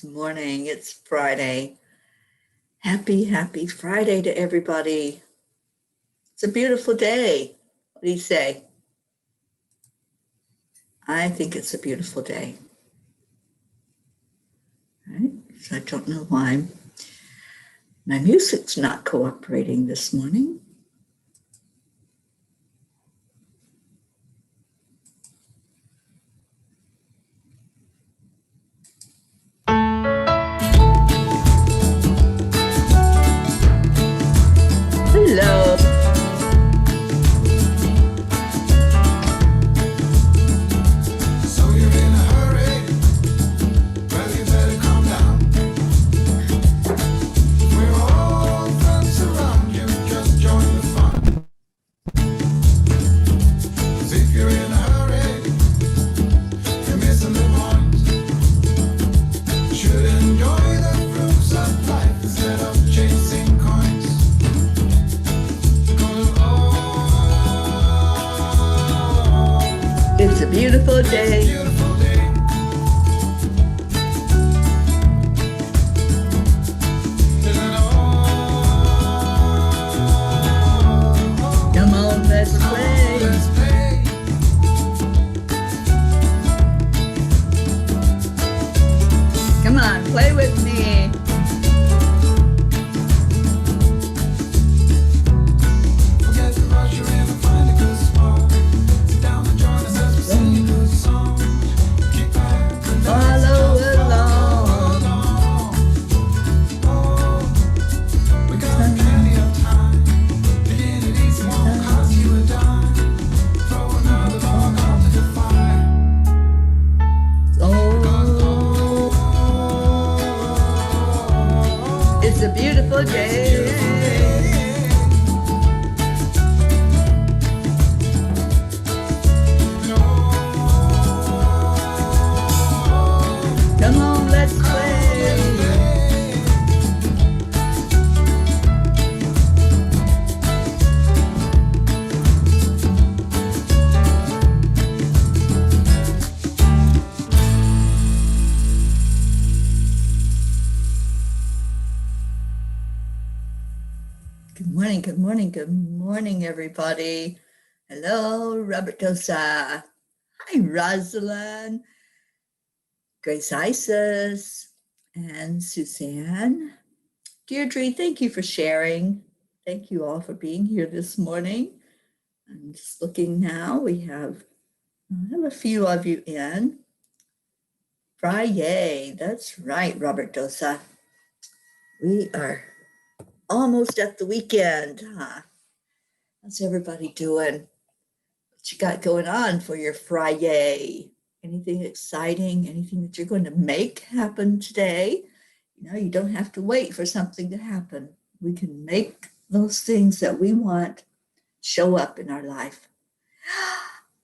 Morning. It's Friday. Happy Friday to everybody. It's a beautiful day. What do you say? I think it's a beautiful day. Right? So I don't know why my music's not cooperating this morning. Hello. So you're in a hurry? Well, you better calm down. We're all friends around you, just join the fun. 'Cause if you're in a hurry, you're missing the point. Should enjoy the fruits of life instead of chasing coins. It's a beautiful day. Beautiful day. Isn't it all? Come on, let's play. Let's play. Come on, play with me. Forget the rush, you're in and find a good spot. Sit down and join us as we sing a good song. Kick back and Follow along. Oh, we got plenty of time. Begin it easy, won't cost you a dime. Throw another log onto the fire. It's a beautiful day. Come on, let's play. Good morning, everybody. Hello, Robert Dosa. Hi, Rosalind, Grace Isis, and Suzanne. Deirdre, thank you for sharing. Thank you all for being here this morning. I'm just looking now. I have a few of you in. Friday, that's right, Robert Dosa. We are almost at the weekend, huh? How's everybody doing? What you got going on for your Friday? Anything exciting? Anything that you're going to make happen today? You know, you don't have to wait for something to happen. We can make those things that we want show up in our life.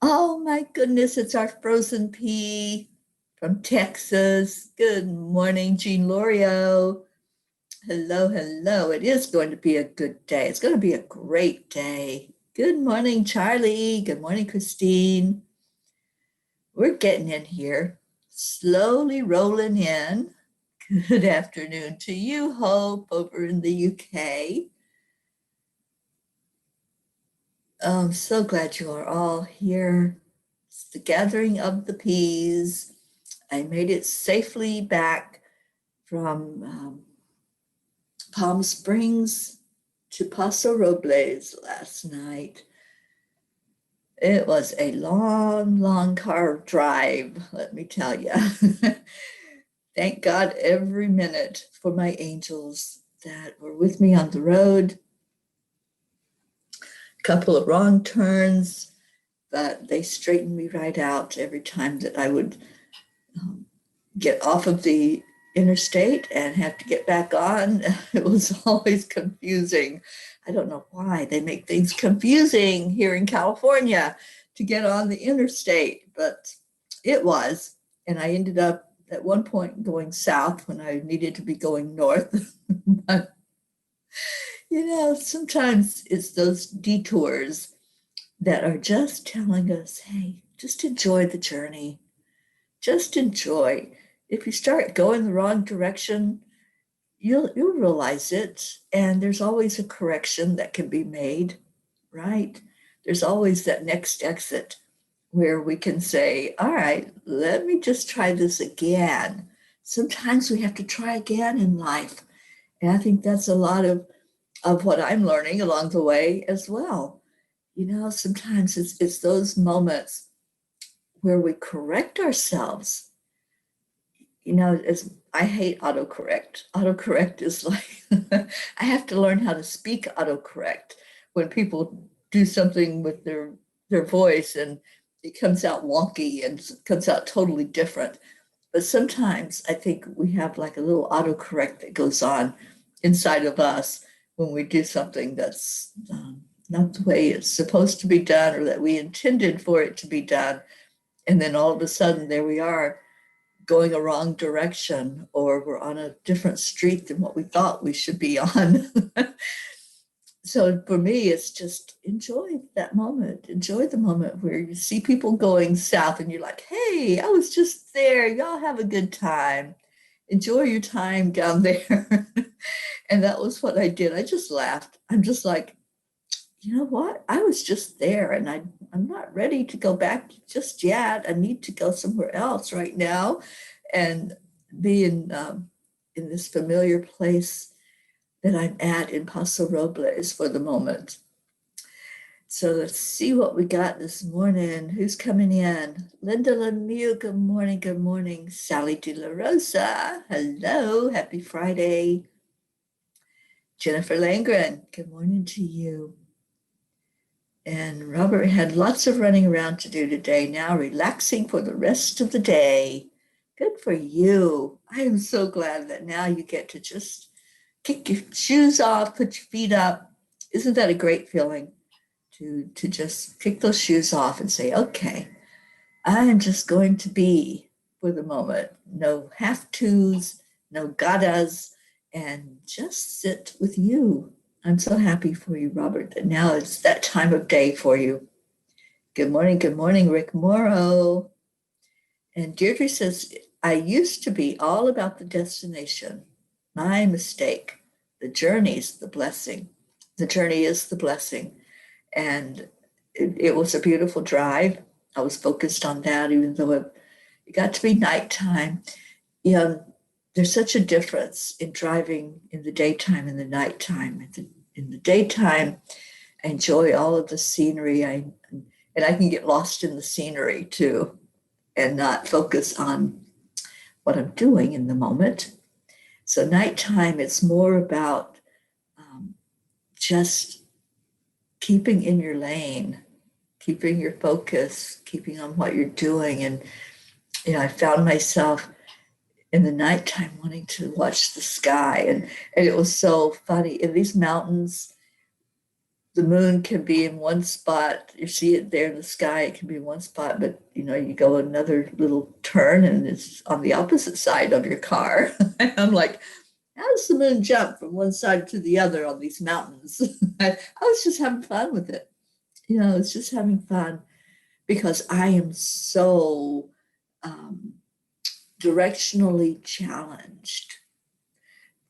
Oh my goodness, it's our frozen pea from Texas. Good morning, Jean Lorio. Hello. It is going to be a good day. It's going to be a great day. Good morning, Charlie. Good morning, Christine. We're getting in here, slowly rolling in. Good afternoon to you, Hope, over in the UK. Oh, I'm so glad you are all here. It's the gathering of the peas. I made it safely back from Palm Springs to Paso Robles last night. It was a long car drive, let me tell you. Thank God every minute for my angels that were with me on the road. A couple of wrong turns, but they straightened me right out every time that I would get off of the interstate and have to get back on. It was always confusing. I don't know why they make things confusing here in California to get on the interstate, but it was. And I ended up at one point going south when I needed to be going north. But, you know, sometimes it's those detours that are just telling us, hey, just enjoy the journey. Just enjoy. if you start going the wrong direction, you'll realize it. And there's always a correction that can be made, right? There's always that next exit where we can say, all right, let me just try this again. Sometimes we have to try again in life. And I think that's a lot of what I'm learning along the way as well. Sometimes it's those moments where we correct ourselves. As I hate autocorrect. Autocorrect is like, I have to learn how to speak autocorrect when people do something with their voice and it comes out wonky and comes out totally different. But sometimes I think we have like a little autocorrect that goes on inside of us when we do something that's not the way it's supposed to be done or that we intended for it to be done. And then all of a sudden, there we are going a wrong direction, or we're on a different street than what we thought we should be on. So for me, it's just enjoy that moment. Enjoy the moment where you see people going south and you're like, hey, I was just there. Y'all have a good time. Enjoy your time down there. And that was what I did. I just laughed. I'm just like, you know what? I was just there and I'm not ready to go back just yet. I need to go somewhere else right now and be in this familiar place that I'm at in Paso Robles for the moment. So let's see what we got this morning. Who's coming in? Linda Lemieux, good morning, good morning. Sally De La Rosa, hello, happy Friday. Jennifer Langren, good morning to you. And Robert had lots of running around to do today, now relaxing for the rest of the day. Good for you. I am so glad that now you get to just kick your shoes off, put your feet up. Isn't that a great feeling to just kick those shoes off and say, okay, I am just going to be for the moment. No have-tos, no gottas, and just sit with you. I'm so happy for you, Robert, that now it's that time of day for you. Good morning, Rick Morrow. And Deirdre says, I used to be all about the destination. My mistake. The journey's the blessing. The journey is the blessing. And it was a beautiful drive. I was focused on that, even though it got to be nighttime. There's such a difference in driving in the daytime and the nighttime. In the daytime, I enjoy all of the scenery, and I can get lost in the scenery too, and not focus on what I'm doing in the moment. So nighttime, it's more about just keeping in your lane, keeping your focus, keeping on what you're doing. And I found myself in the nighttime wanting to watch the sky. And it was so funny. In these mountains, the moon can be in one spot. You see it there in the sky, it can be in one spot, but you go another little turn and it's on the opposite side of your car. And I'm like, how does the moon jump from one side to the other on these mountains? I was just having fun with it. It's just having fun because I am so directionally challenged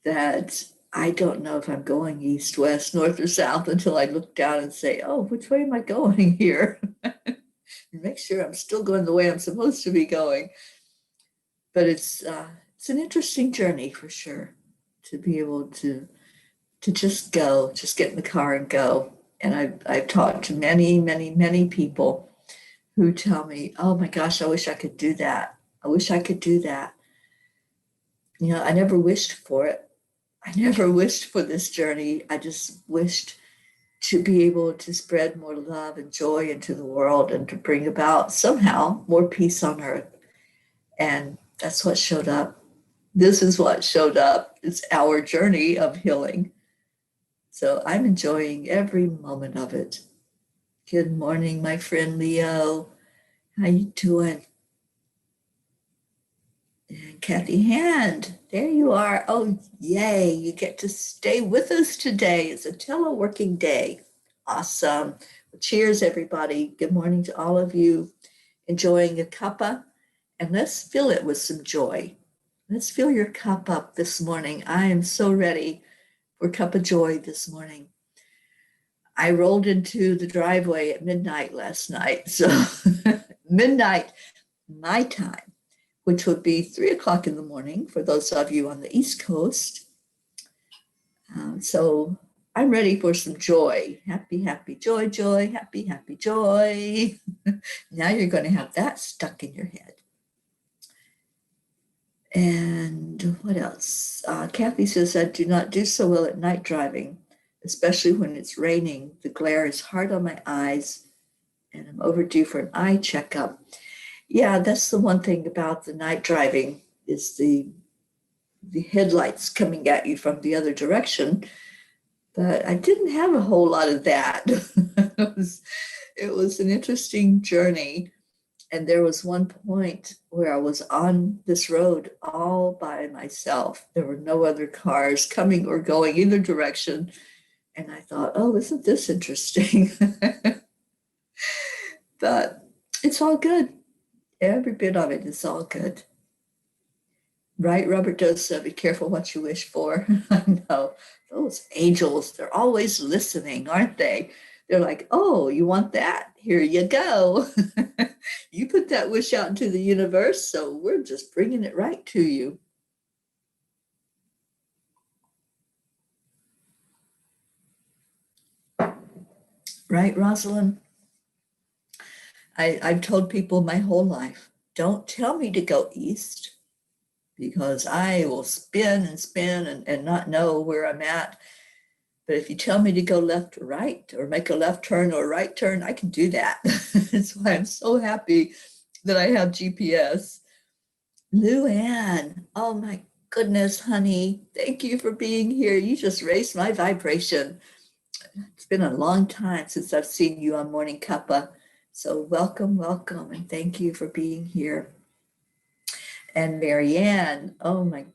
that I don't know if I'm going east, west, north, or south until I look down and say, oh, which way am I going here? And make sure I'm still going the way I'm supposed to be going. But it's an interesting journey for sure, to be able to just go, just get in the car and go. And I've talked to many, many, many people who tell me, oh my gosh, I wish I could do that. I wish I could do that. I never wished for it. I never wished for this journey. I just wished to be able to spread more love and joy into the world and to bring about somehow more peace on earth. And that's what showed up. This is what showed up. It's our journey of healing. So I'm enjoying every moment of it. Good morning, my friend Leo. How you doing? And Kathy Hand, there you are. Oh, yay. You get to stay with us today. It's a teleworking day. Awesome. Well, cheers, everybody. Good morning to all of you. Enjoying a cuppa. And let's fill it with some joy. Let's fill your cup up this morning. I am so ready for Cuppa JoY this morning. I rolled into the driveway at midnight last night. So midnight, my time, which would be 3 o'clock in the morning for those of you on the East Coast. So I'm ready for some joy. Happy, happy, joy, joy, happy, happy, joy. Now you're going to have that stuck in your head. And what else? Kathy says, I do not do so well at night driving, especially when it's raining. The glare is hard on my eyes, and I'm overdue for an eye checkup. Yeah, that's the one thing about the night driving is the headlights coming at you from the other direction. But I didn't have a whole lot of that. It was an interesting journey. And there was one point where I was on this road all by myself. There were no other cars coming or going either direction. And I thought, oh, isn't this interesting? But it's all good. Every bit of it is all good. Right, Robert does be careful what you wish for. I know. Those angels, they're always listening, aren't they? They're like, oh, you want that? Here you go. You put that wish out into the universe, so we're just bringing it right to you. Right, Rosalind? I've told people my whole life, don't tell me to go east because I will spin and spin and not know where I'm at. But if you tell me to go left or right, or make a left turn or a right turn, I can do that. That's why I'm so happy that I have GPS. Luann, oh my goodness, honey. Thank you for being here. You just raised my vibration. It's been a long time since I've seen you on Morning Cuppa. So welcome, welcome, and thank you for being here. And Marianne, oh my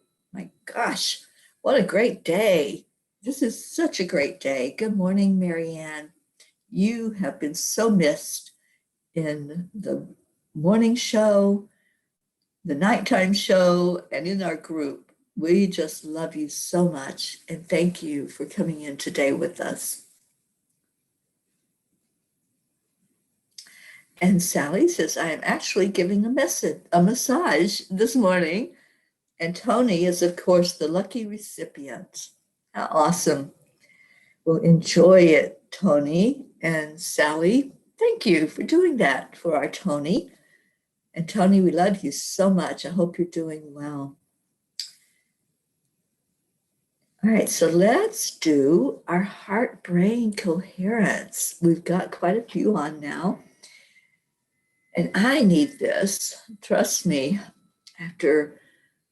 gosh, what a great day. This is such a great day. Good morning, Marianne. You have been so missed in the morning show, the nighttime show, and in our group. We just love you so much. And thank you for coming in today with us. And Sally says, I am actually giving a massage this morning. And Tony is, of course, the lucky recipient. How awesome. Well, enjoy it, Tony and Sally. Thank you for doing that for our Tony. And Tony, we love you so much. I hope you're doing well. All right, so let's do our heart-brain coherence. We've got quite a few on now. And I need this, trust me, after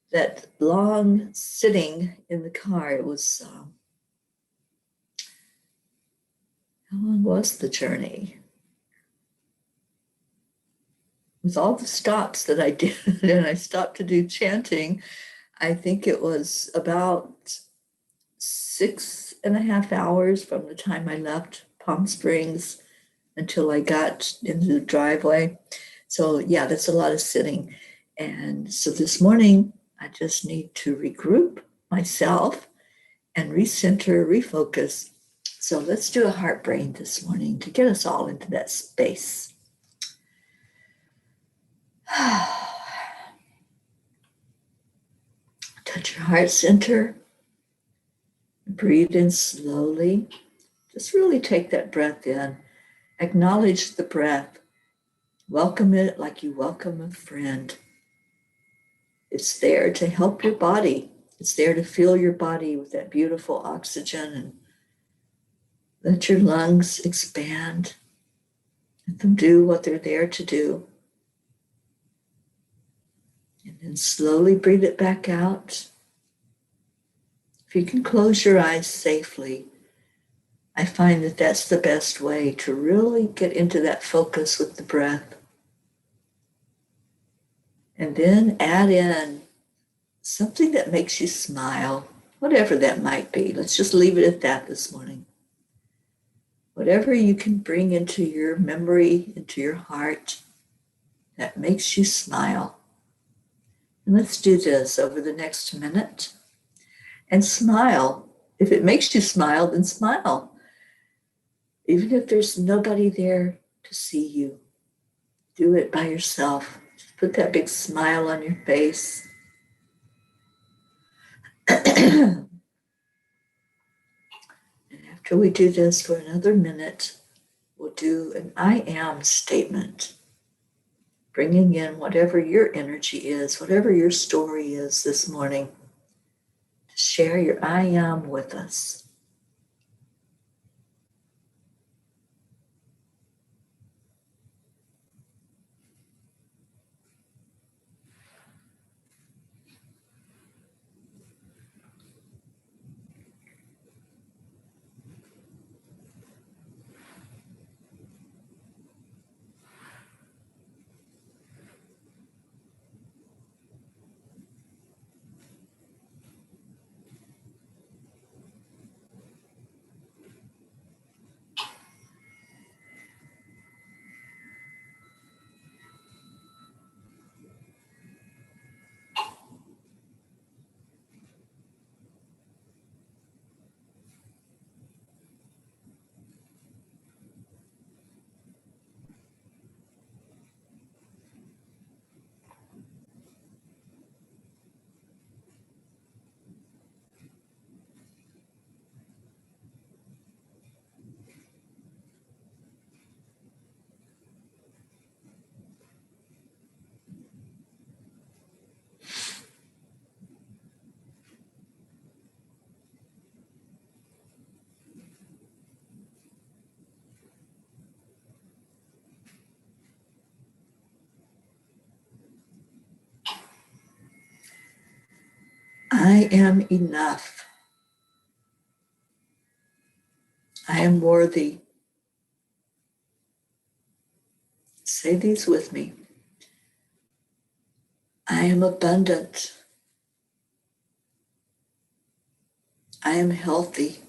that long sitting in the car. It was, how long was the journey? With all the stops that I did, and I stopped to do chanting, I think it was about 6.5 hours from the time I left Palm Springs until I got into the driveway. So yeah, that's a lot of sitting. And so this morning, I just need to regroup myself and recenter, refocus. So let's do a heart brain this morning to get us all into that space. Touch your heart center. Breathe in slowly. Just really take that breath in. Acknowledge the breath. Welcome it like you welcome a friend. It's there to help your body. It's there to fill your body with that beautiful oxygen and let your lungs expand. Let them do what they're there to do. And then slowly breathe it back out. If you can close your eyes safely, I find that that's the best way to really get into that focus with the breath. And then add in something that makes you smile, whatever that might be. Let's just leave it at that this morning. Whatever you can bring into your memory, into your heart, that makes you smile. And let's do this over the next minute and smile. If it makes you smile, then smile. Even if there's nobody there to see you, do it by yourself. Just put that big smile on your face. And after we do this for another minute, we'll do an I am statement, bringing in whatever your energy is, whatever your story is this morning. Share your I am with us. I am enough. I am worthy. Say these with me. I am abundant. I am healthy.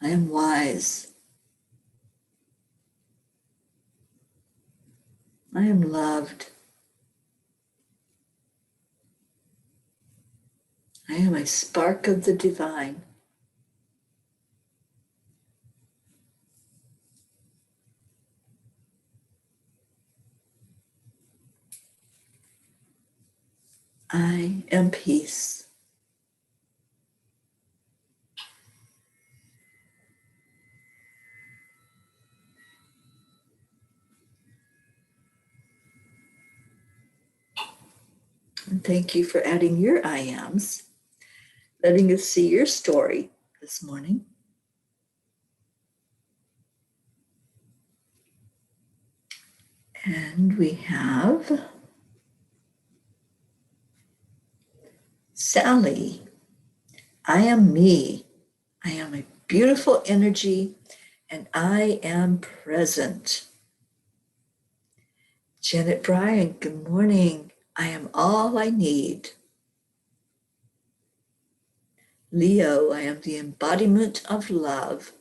I am wise. I am loved. I am a spark of the divine. I am peace. And thank you for adding your I ams, letting us see your story this morning. And we have Sally. I am me. I am a beautiful energy and I am present. Janet Bryan, good morning. I am all I need. Leo, I am the embodiment of love.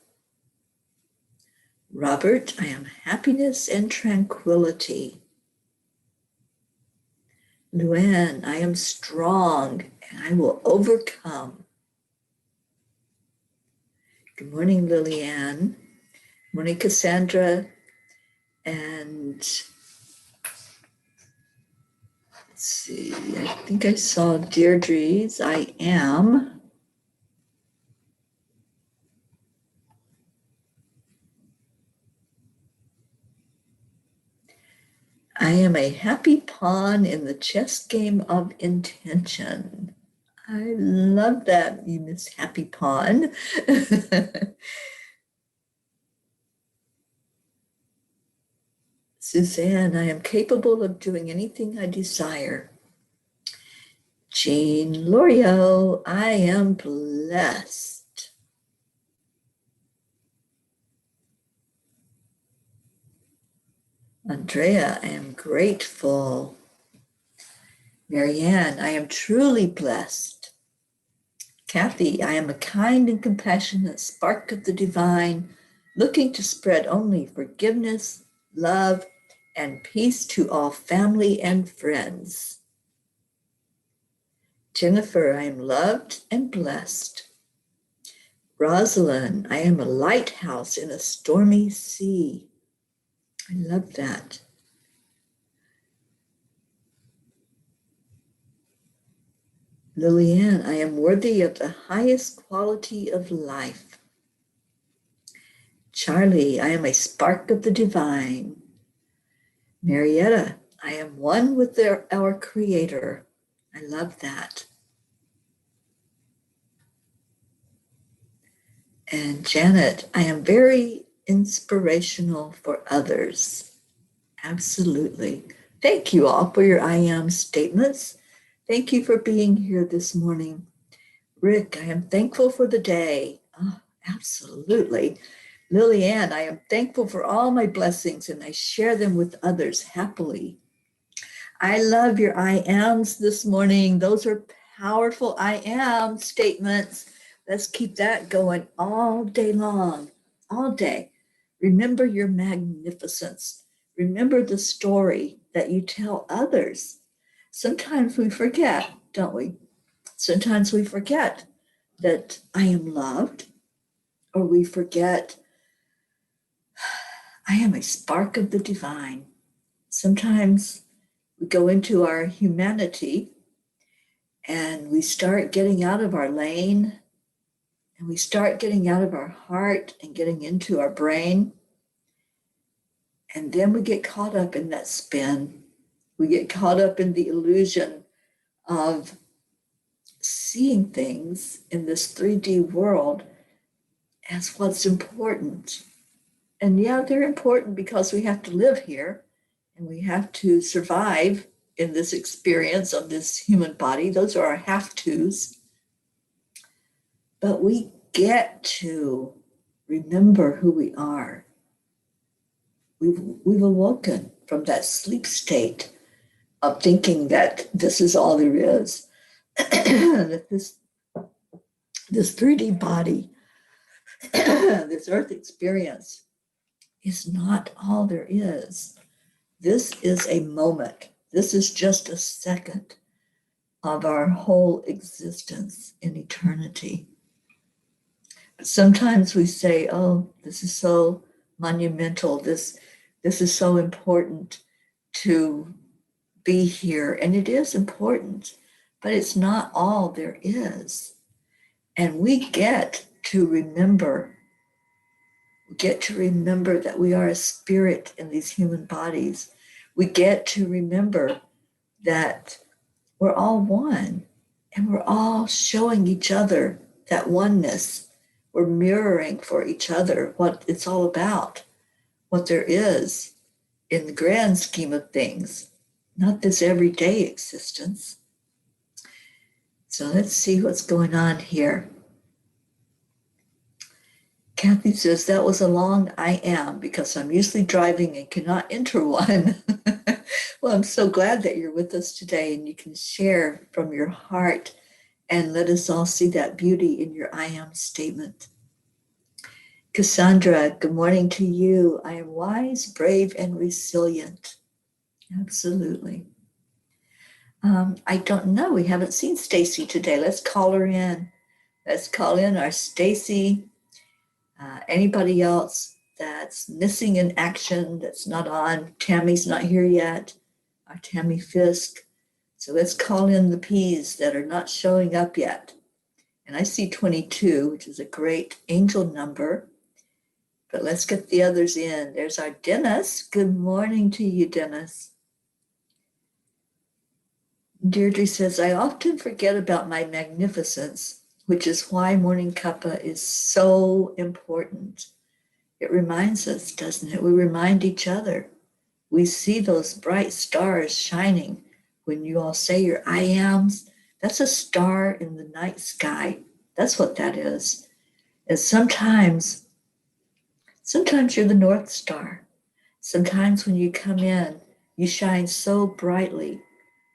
Robert, I am happiness and tranquility. Luann, I am strong and I will overcome. Good morning, Lillian. Morning, Cassandra. And let's see, I think I saw Deirdre's I am. I am a happy pawn in the chess game of intention. I love that, you Miss Happy Pawn. Suzanne, I am capable of doing anything I desire. Jean Lorio, I am blessed. Andrea, I am grateful. Marianne, I am truly blessed. Kathy, I am a kind and compassionate spark of the divine, looking to spread only forgiveness, love, and peace to all family and friends. Jennifer, I am loved and blessed. Rosalind, I am a lighthouse in a stormy sea. I love that. Lillian, I am worthy of the highest quality of life. Charlie, I am a spark of the divine. Marietta, I am one with our Creator. I love that. And Janet, I am very inspirational for others. Absolutely. Thank you all for your I am statements. Thank you for being here this morning. Rick, I am thankful for the day. Oh, absolutely. Lillian, I am thankful for all my blessings and I share them with others happily. I love your I ams this morning. Those are powerful I am statements. Let's keep that going all day long, all day. Remember your magnificence. Remember the story that you tell others. Sometimes we forget, don't we? Sometimes we forget that I am loved, or we forget I am a spark of the divine. Sometimes we go into our humanity and we start getting out of our lane and we start getting out of our heart and getting into our brain. And then we get caught up in that spin. We get caught up in the illusion of seeing things in this 3D world as what's important. And yeah, they're important because we have to live here and we have to survive in this experience of this human body. Those are our have-tos. But we get to remember who we are. We've awoken from that sleep state of thinking that this is all there is, that this 3D body, this earth experience is not all there is. This is a moment. This is just a second of our whole existence in eternity. Sometimes we say, oh, this is so monumental. This is so important to be here. And it is important, but it's not all there is. And we get to remember that we are a spirit in these human bodies. We get to remember that we're all one and we're all showing each other that oneness. We're mirroring for each other what it's all about, what there is in the grand scheme of things, not this everyday existence. So let's see what's going on here. Kathy says, that was a long I am because I'm usually driving and cannot enter one. Well, I'm so glad that you're with us today and you can share from your heart and let us all see that beauty in your I am statement. Cassandra, good morning to you. I am wise, brave, and resilient. Absolutely. I don't know. We haven't seen Stacy today. Let's call her in. Let's call in our Stacy. Anybody else that's missing in action, that's not on? Tammy's not here yet. Our Tammy Fisk. So let's call in the P's that are not showing up yet. And I see 22, which is a great angel number. But let's get the others in. There's our Dennis. Good morning to you, Dennis. Deirdre says, I often forget about my magnificence, which is why Morning Cuppa is so important. It reminds us, doesn't it? We remind each other. We see those bright stars shining when you all say your I ams. That's a star in the night sky. That's what that is. And sometimes you're the North Star. Sometimes when you come in, you shine so brightly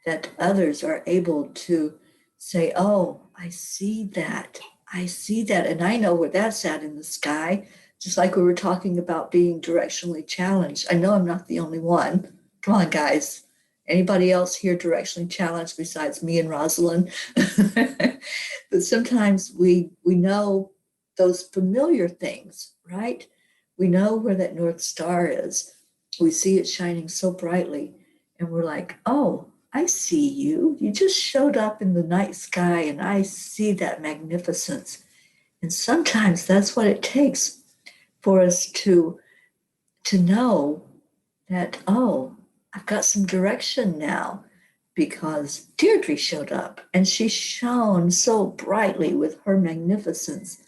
that others are able to say, oh, I see that. And I know where that's at in the sky. Just like we were talking about being directionally challenged. I know I'm not the only one. Come on, guys. Anybody else here directionally challenged besides me and Rosalind? But sometimes we know those familiar things, right? We know where that North Star is. We see it shining so brightly, and we're like, oh, I see you. You just showed up in the night sky, and I see that magnificence. And sometimes that's what it takes for us to know that, oh, I've got some direction now because Deirdre showed up and she shone so brightly with her magnificence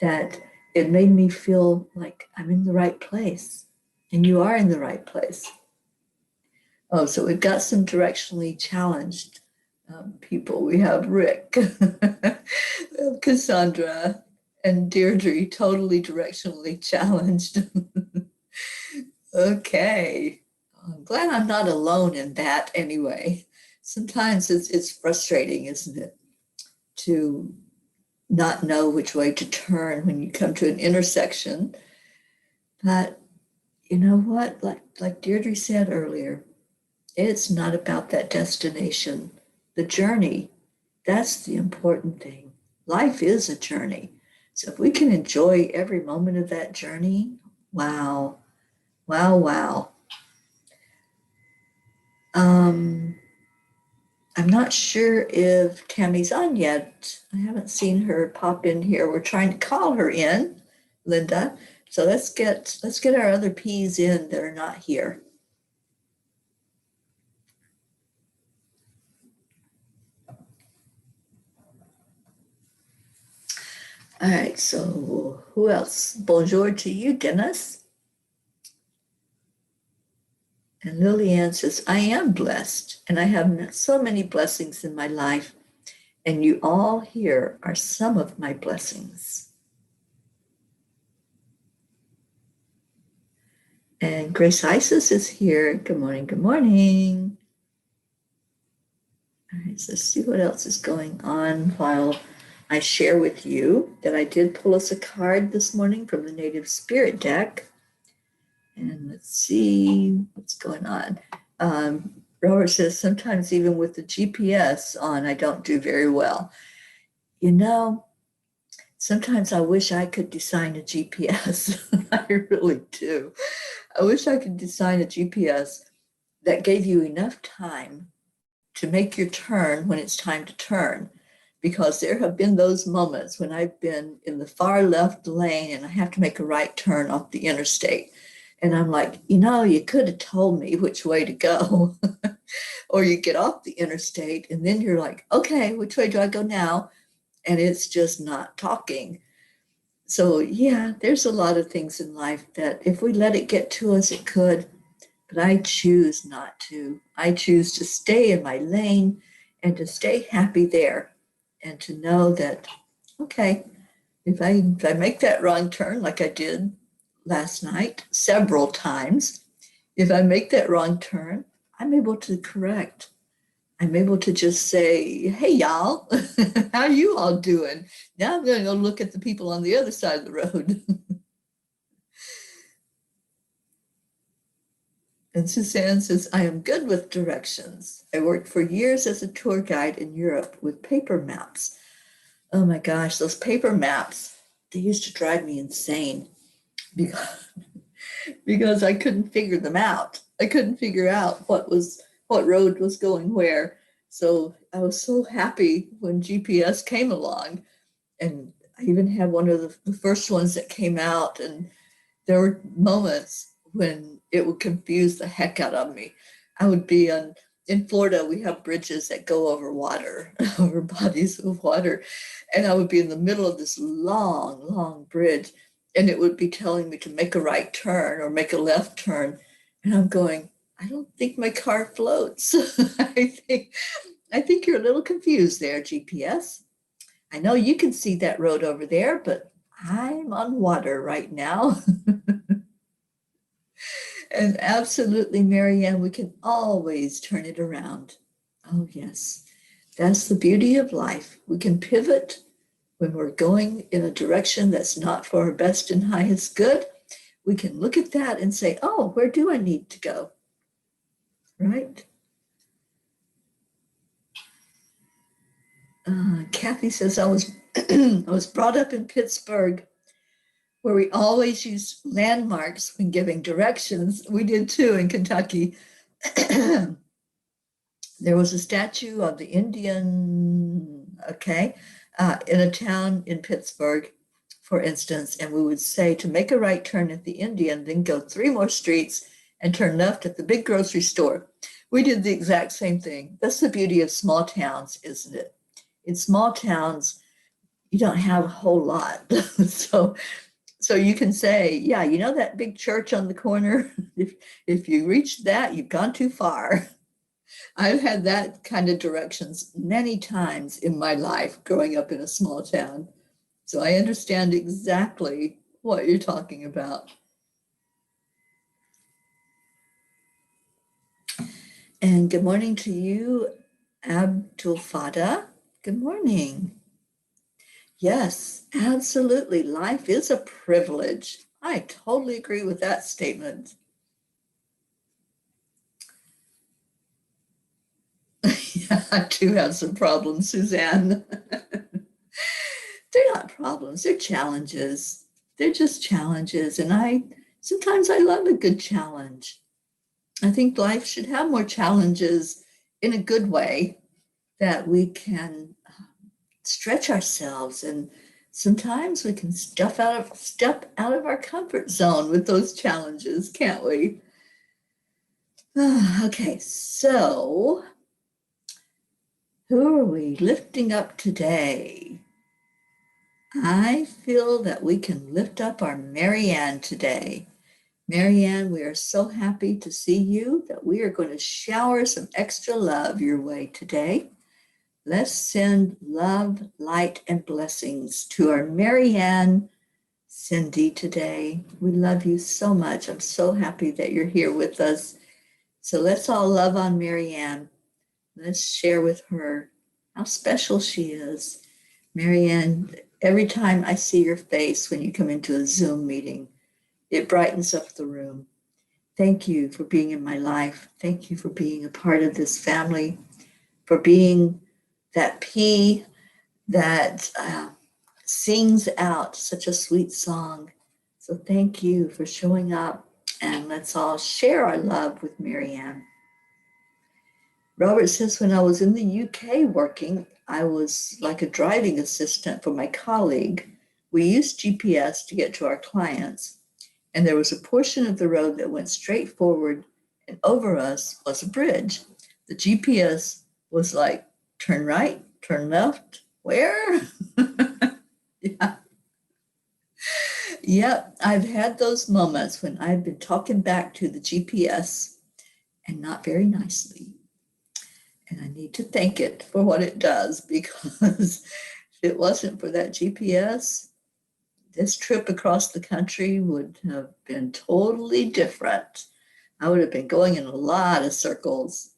that it made me feel like I'm in the right place. And you are in the right place. Oh, so we've got some directionally challenged people. We have Rick, we have Cassandra, and Deirdre, totally directionally challenged. Okay. I'm glad I'm not alone in that anyway. Sometimes it's frustrating, isn't it, to not know which way to turn when you come to an intersection. But you know what? Like Deirdre said earlier, it's not about that destination. The journey, that's the important thing. Life is a journey. So if we can enjoy every moment of that journey, wow, wow, wow. I'm not sure if Tammy's on yet. I haven't seen her pop in here. We're trying to call her in, Linda. So let's get our other P's in that are not here. All right, so who else? Bonjour to you, Dennis. And Lillian says, I am blessed, and I have so many blessings in my life, and you all here are some of my blessings. And Grace Isis is here. Good morning, good morning. All right, so let's see what else is going on while I share with you that I did pull us a card this morning from the Native Spirit deck. And let's see what's going on. Robert says, sometimes even with the GPS on, I don't do very well. You know, sometimes I wish I could design a GPS. I really do. I wish I could design a GPS that gave you enough time to make your turn when it's time to turn. Because there have been those moments when I've been in the far left lane and I have to make a right turn off the interstate. And I'm like, you could have told me which way to go. Or you get off the interstate and then you're like, okay, which way do I go now? And it's just not talking. So yeah, there's a lot of things in life that if we let it get to us, it could. But I choose not to. I choose to stay in my lane and to stay happy there and to know that, okay, if I make that wrong turn like I did last night several times, if I make that wrong turn, I'm able to correct. I'm able to just say, hey, y'all, how you all doing? Now I'm going to go look at the people on the other side of the road. And Suzanne says, I am good with directions. I worked for years as a tour guide in Europe with paper maps. Oh my gosh, those paper maps, they used to drive me insane because I couldn't figure them out. I couldn't figure out what road was going where. So I was so happy when GPS came along. And I even had one of the first ones that came out, and there were moments when it would confuse the heck out of me. I would be in Florida, we have bridges that go over water, over bodies of water. And I would be in the middle of this long, long bridge, and it would be telling me to make a right turn or make a left turn. And I'm going, I don't think my car floats. I think you're a little confused there, GPS. I know you can see that road over there, but I'm on water right now. And absolutely, Marianne, we can always turn it around. Oh, yes. That's the beauty of life. We can pivot when we're going in a direction that's not for our best and highest good, we can look at that and say, oh, where do I need to go? Right? Kathy says, I was brought up in Pittsburgh where we always use landmarks when giving directions. We did too in Kentucky. There was a statue of the Indian, in a town in Pittsburgh, for instance, and we would say to make a right turn at the Indian, then go 3 more streets and turn left at the big grocery store. We did the exact same thing. That's the beauty of small towns, isn't it? In small towns, you don't have a whole lot. So you can say, yeah, you know that big church on the corner? If you reach that, you've gone too far. I've had that kind of directions many times in my life growing up in a small town. So I understand exactly what you're talking about. And good morning to you, Abdul Fada. Good morning. Yes, absolutely. Life is a privilege. I totally agree with that statement. Yeah, I do have some problems, Suzanne. They're not problems, they're challenges. They're just challenges. And sometimes I love a good challenge. I think life should have more challenges in a good way that we can stretch ourselves, and sometimes we can step out of our comfort zone with those challenges, can't we? Okay, so who are we lifting up today? I feel that we can lift up our Marianne today. Marianne, we are so happy to see you that we are going to shower some extra love your way today. Let's send love, light, and blessings to our Marianne Cindy today. We love you so much. I'm so happy that you're here with us. So let's all love on Marianne. Let's share with her how special she is. Marianne, every time I see your face when you come into a Zoom meeting, it brightens up the room. Thank you for being in my life. Thank you for being a part of this family, for being that P that sings out such a sweet song. So thank you for showing up, and let's all share our love with Marianne. Robert says, when I was in the UK working, I was like a driving assistant for my colleague. We used GPS to get to our clients, and there was a portion of the road that went straight forward, and over us was a bridge. The GPS was like, turn right, turn left, where? Yeah. Yep, I've had those moments when I've been talking back to the GPS and not very nicely. And I need to thank it for what it does, because if it wasn't for that GPS, this trip across the country would have been totally different. I would have been going in a lot of circles.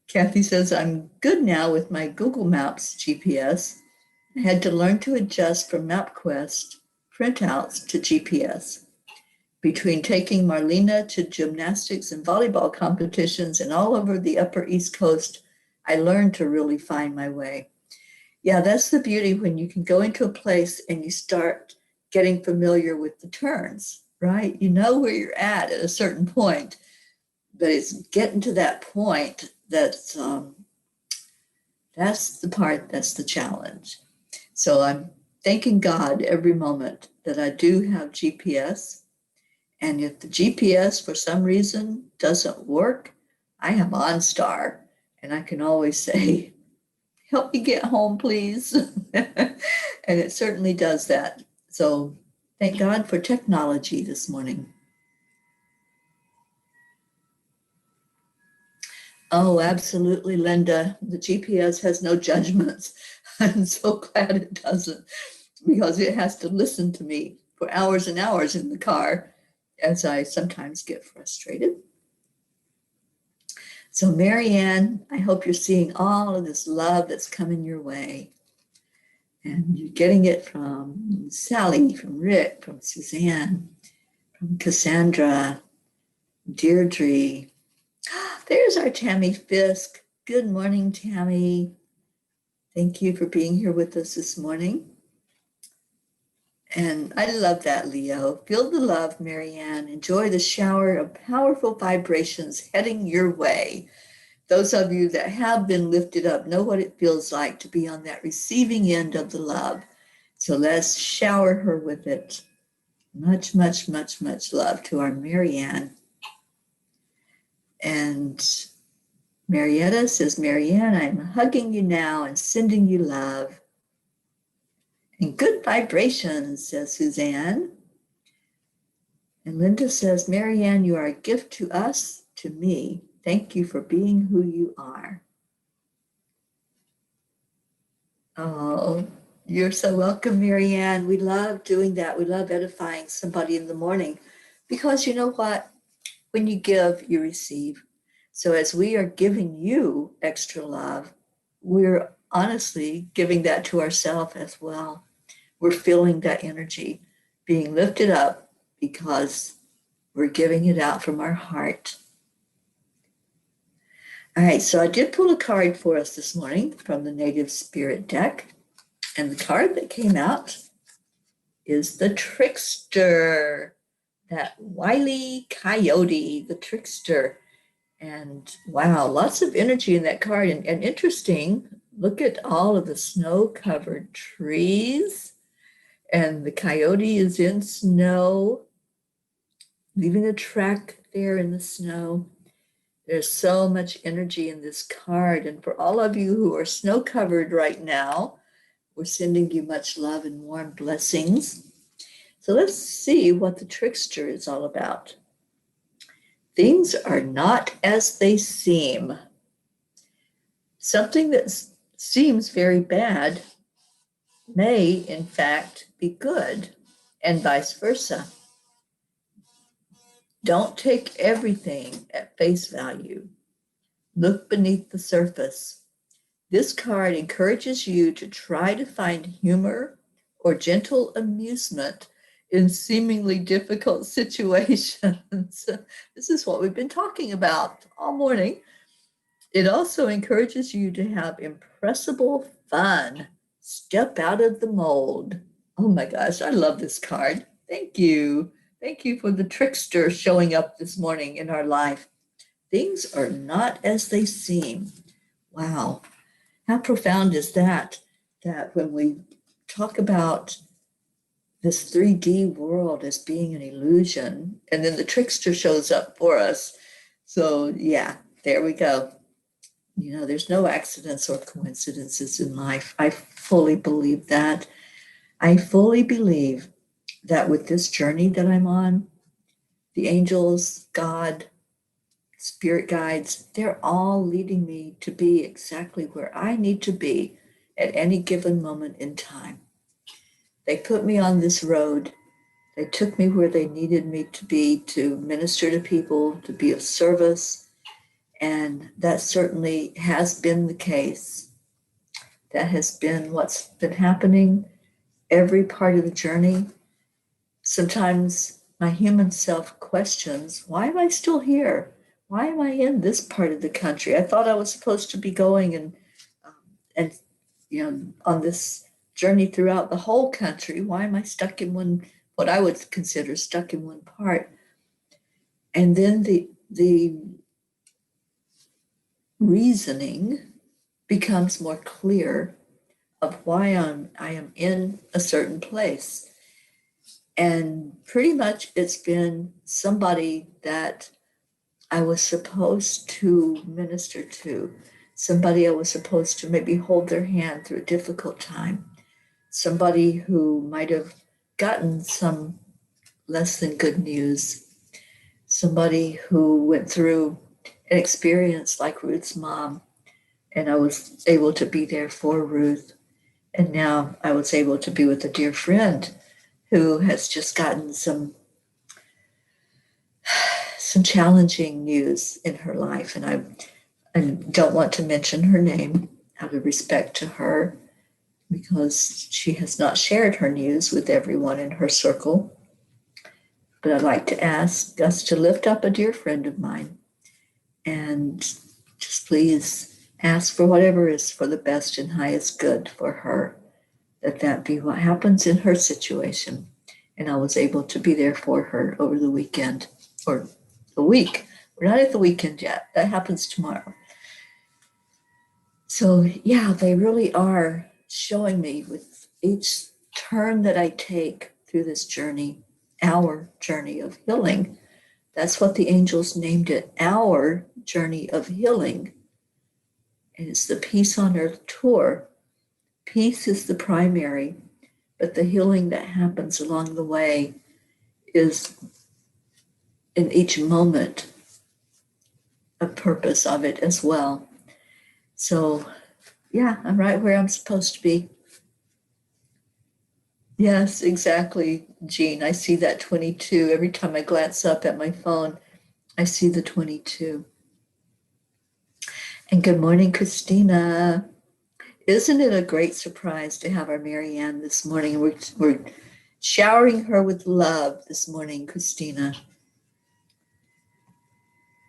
Kathy says, I'm good now with my Google Maps GPS. I had to learn to adjust from MapQuest printouts to GPS. Between taking Marlena to gymnastics and volleyball competitions and all over the Upper East Coast, I learned to really find my way. Yeah, that's the beauty when you can go into a place and you start getting familiar with the turns, right? You know where you're at a certain point, but it's getting to that point that's the part that's the challenge. So I'm thanking God every moment that I do have GPS. And if the GPS for some reason doesn't work, I have OnStar, and I can always say, help me get home, please. And it certainly does that. So thank God for technology this morning. Oh, absolutely, Linda. The GPS has no judgments. I'm so glad it doesn't, because it has to listen to me for hours and hours in the car, as I sometimes get frustrated. So Marianne, I hope you're seeing all of this love that's coming your way. And you're getting it from Sally, from Rick, from Suzanne, from Cassandra, Deirdre. There's our Tammy Fisk. Good morning, Tammy. Thank you for being here with us this morning. And I love that, Leo. Feel the love, Marianne. Enjoy the shower of powerful vibrations heading your way. Those of you that have been lifted up know what it feels like to be on that receiving end of the love. So let's shower her with it. Much, much, much, much love to our Marianne. And Marietta says, Marianne, I'm hugging you now and sending you love. And good vibrations, says Suzanne. And Linda says, Marianne, you are a gift to us, to me. Thank you for being who you are. Oh, you're so welcome, Marianne. We love doing that. We love edifying somebody in the morning because you know what? When you give, you receive. So as we are giving you extra love, we're honestly giving that to ourselves as well. We're feeling that energy being lifted up because we're giving it out from our heart. All right, so I did pull a card for us this morning from the Native Spirit deck. And the card that came out is the Trickster, that wily coyote, the Trickster. And wow, lots of energy in that card. And interesting, look at all of the snow-covered trees. And the coyote is in snow, leaving a track there in the snow. There's so much energy in this card. And for all of you who are snow-covered right now, we're sending you much love and warm blessings. So let's see what the Trickster is all about. Things are not as they seem. Something that seems very bad may, in fact, be good, and vice versa. Don't take everything at face value. Look beneath the surface. This card encourages you to try to find humor or gentle amusement in seemingly difficult situations. This is what we've been talking about all morning. It also encourages you to have impressible fun. Step out of the mold. Oh my gosh, I love this card. Thank you. Thank you for the Trickster showing up this morning in our life. Things are not as they seem. Wow. How profound is that? That when we talk about this 3D world as being an illusion, and then the Trickster shows up for us. So yeah, there we go. You know, there's no accidents or coincidences in life. I fully believe that. I fully believe that with this journey that I'm on, the angels, God, spirit guides, they're all leading me to be exactly where I need to be at any given moment in time. They put me on this road. They took me where they needed me to be to minister to people, to be of service. And that certainly has been the case. That has been what's been happening every part of the journey. Sometimes my human self questions, why am I still here? Why am I in this part of the country? I thought I was supposed to be going and on this journey throughout the whole country. Why am I stuck in what I would consider stuck in one part? And then the reasoning becomes more clear of why I am in a certain place. And pretty much it's been somebody that I was supposed to minister to, somebody I was supposed to maybe hold their hand through a difficult time, somebody who might have gotten some less than good news, somebody who went through an experience like Ruth's mom, and I was able to be there for Ruth. And now I was able to be with a dear friend who has just gotten some challenging news in her life. And I don't want to mention her name out of respect to her. because she has not shared her news with everyone in her circle. But I'd like to ask us to lift up a dear friend of mine and just please ask for whatever is for the best and highest good for her, that be what happens in her situation. And I was able to be there for her over the weekend, or the week. We're not at the weekend yet. That happens tomorrow. So yeah, they really are showing me with each turn that I take through this journey, our journey of healing. That's what the angels named it, our journey of healing. And it's the Peace on Earth tour. Peace is the primary, but the healing that happens along the way is in each moment a purpose of it as well. So yeah, I'm right where I'm supposed to be. Yes, exactly, Jean. I see that 22. Every time I glance up at my phone, I see the 22. And good morning, Christina. Isn't it a great surprise to have our Marianne this morning? We're showering her with love this morning, Christina.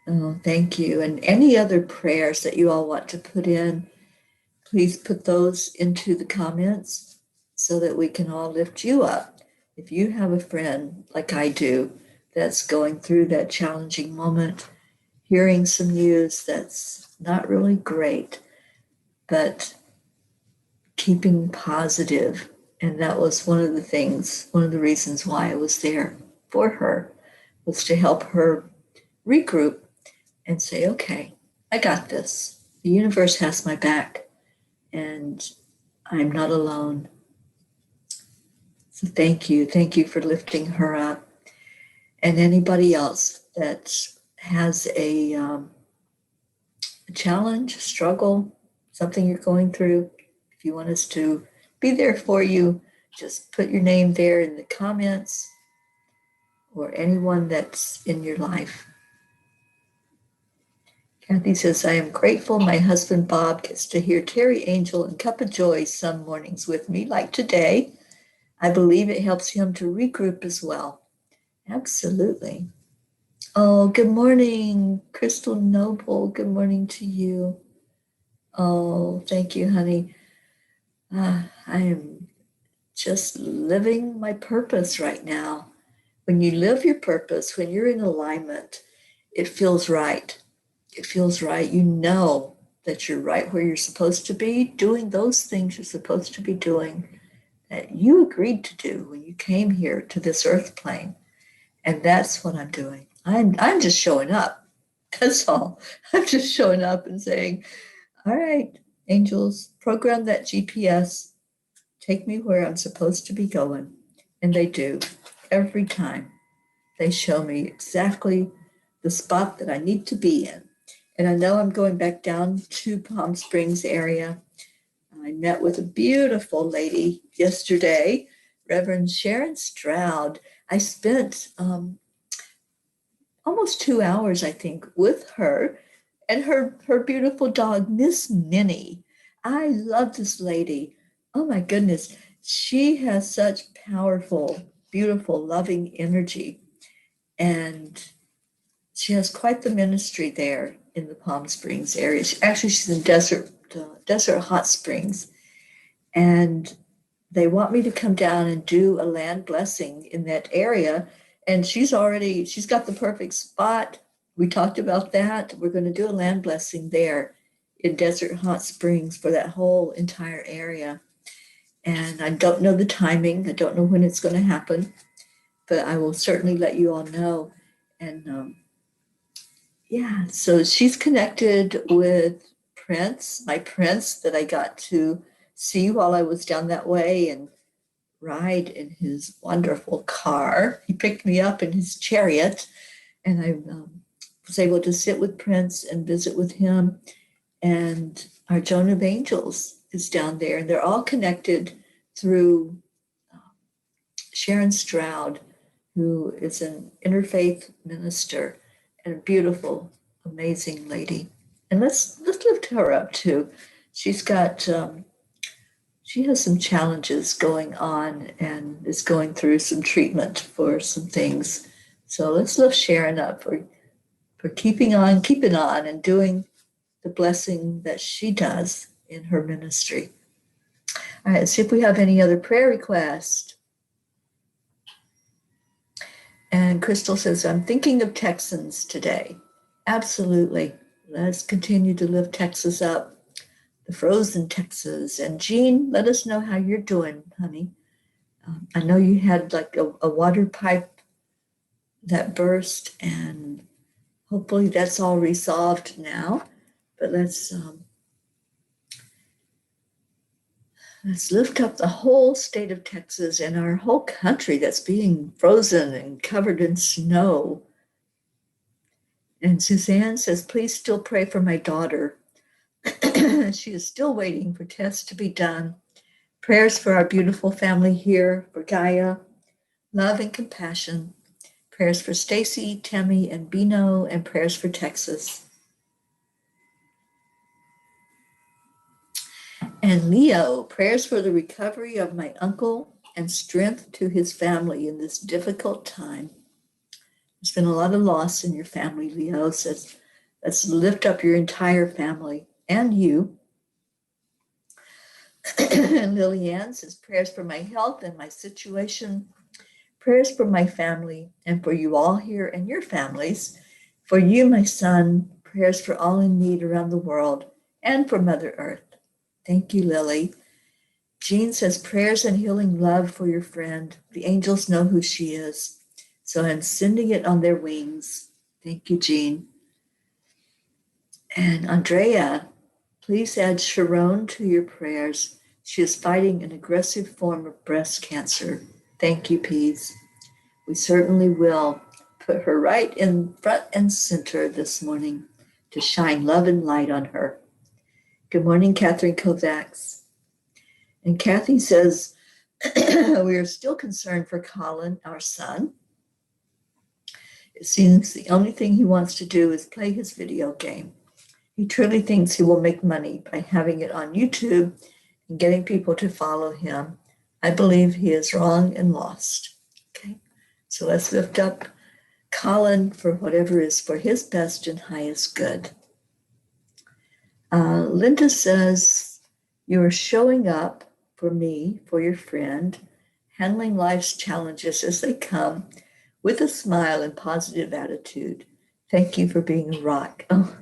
Oh, thank you. And any other prayers that you all want to put in, please put those into the comments so that we can all lift you up. If you have a friend like I do that's going through that challenging moment, hearing some news that's not really great, but keeping positive. And that was one of the reasons why I was there for her, was to help her regroup and say, okay, I got this. The universe has my back and I'm not alone. So thank you. Thank you for lifting her up. And anybody else that has a challenge, a struggle, something you're going through, if you want us to be there for you, just put your name there in the comments, or anyone that's in your life. Kathy says, I am grateful my husband Bob gets to hear Teri Angel and Cuppa JoY some mornings with me, like today. I believe it helps him to regroup as well. Absolutely. Oh, good morning, Crystal Noble. Good morning to you. Oh, thank you, honey. I am just living my purpose right now. When you live your purpose, when you're in alignment, it feels right. It feels right. You know that you're right where you're supposed to be, doing those things you're supposed to be doing, that you agreed to do when you came here to this earth plane. And that's what I'm doing. I'm just showing up. That's all. I'm just showing up and saying, all right, angels, program that GPS, take me where I'm supposed to be going. And they do. Every time they show me exactly the spot that I need to be in. And I know I'm going back down to Palm Springs area. I met with a beautiful lady yesterday, Reverend Sharon Stroud. I spent almost 2 hours, I think, with her and her beautiful dog, Miss Minnie. I love this lady. Oh my goodness. She has such powerful, beautiful, loving energy. And she has quite the ministry there in the Palm Springs area. She's in Desert Hot Springs. And they want me to come down and do a land blessing in that area. And she's got the perfect spot. We talked about that. We're going to do a land blessing there in Desert Hot Springs for that whole entire area. And I don't know the timing. I don't know when it's going to happen, but I will certainly let you all know. And yeah, so she's connected with Prince, my Prince that I got to see while I was down that way and ride in his wonderful car. He picked me up in his chariot, and I was able to sit with Prince and visit with him. And our Joan of Angels is down there, and they're all connected through Sharon Stroud, who is an interfaith minister and a beautiful, amazing lady. And let's lift her up too. She's she has some challenges going on and is going through some treatment for some things. So let's lift Sharon up for keeping on, and doing the blessing that she does in her ministry. All right, let's see if we have any other prayer requests. And Crystal says, I'm thinking of Texans today. Absolutely. Let's continue to lift Texas up, the frozen Texas. And Jean, let us know how you're doing, honey. I know you had like a water pipe that burst, and hopefully that's all resolved now. But let's lift up the whole state of Texas and our whole country that's being frozen and covered in snow. And Suzanne says, please still pray for my daughter. She is still waiting for tests to be done. Prayers for our beautiful family here, for Gaia, love and compassion. Prayers for Stacy, Tammy, and Bino, and prayers for Texas. And Leo, prayers for the recovery of my uncle and strength to his family in this difficult time. There's been a lot of loss in your family, Leo. Says, let's lift up your entire family and you. And Lilianne says, prayers for my health and my situation. Prayers for my family and for you all here and your families. For you, my son, prayers for all in need around the world and for Mother Earth. Thank you, Lily. Jean says, prayers and healing love for your friend. The angels know who she is, so I'm sending it on their wings. Thank you, Jean. And Andrea, please add Sharon to your prayers. She is fighting an aggressive form of breast cancer. Thank you, Peas. We certainly will put her right in front and center this morning to shine love and light on her. Good morning, Catherine Kovacs. And Kathy says, we are still concerned for Colin, our son. It seems the only thing he wants to do is play his video game. He truly thinks he will make money by having it on YouTube and getting people to follow him. I believe he is wrong and lost. Okay, so let's lift up Colin for whatever is for his best and highest good. Linda says, you are showing up for me, for your friend, handling life's challenges as they come with a smile and positive attitude. Thank you for being a rock. Oh,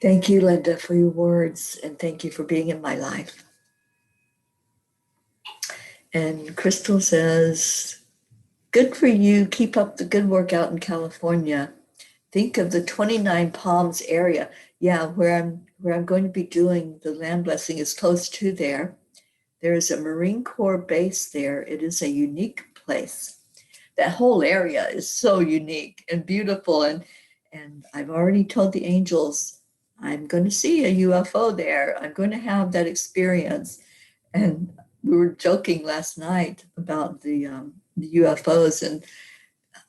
thank you, Linda, for your words, and thank you for being in my life. And Crystal says, good for you. Keep up the good work out in California. Think of the 29 Palms area. Yeah, where I'm going to be doing the land blessing is close to there. There is a Marine Corps base there. It is a unique place. That whole area is so unique and beautiful. And I've already told the angels, I'm going to see a UFO there. I'm going to have that experience. And we were joking last night about the UFOs. And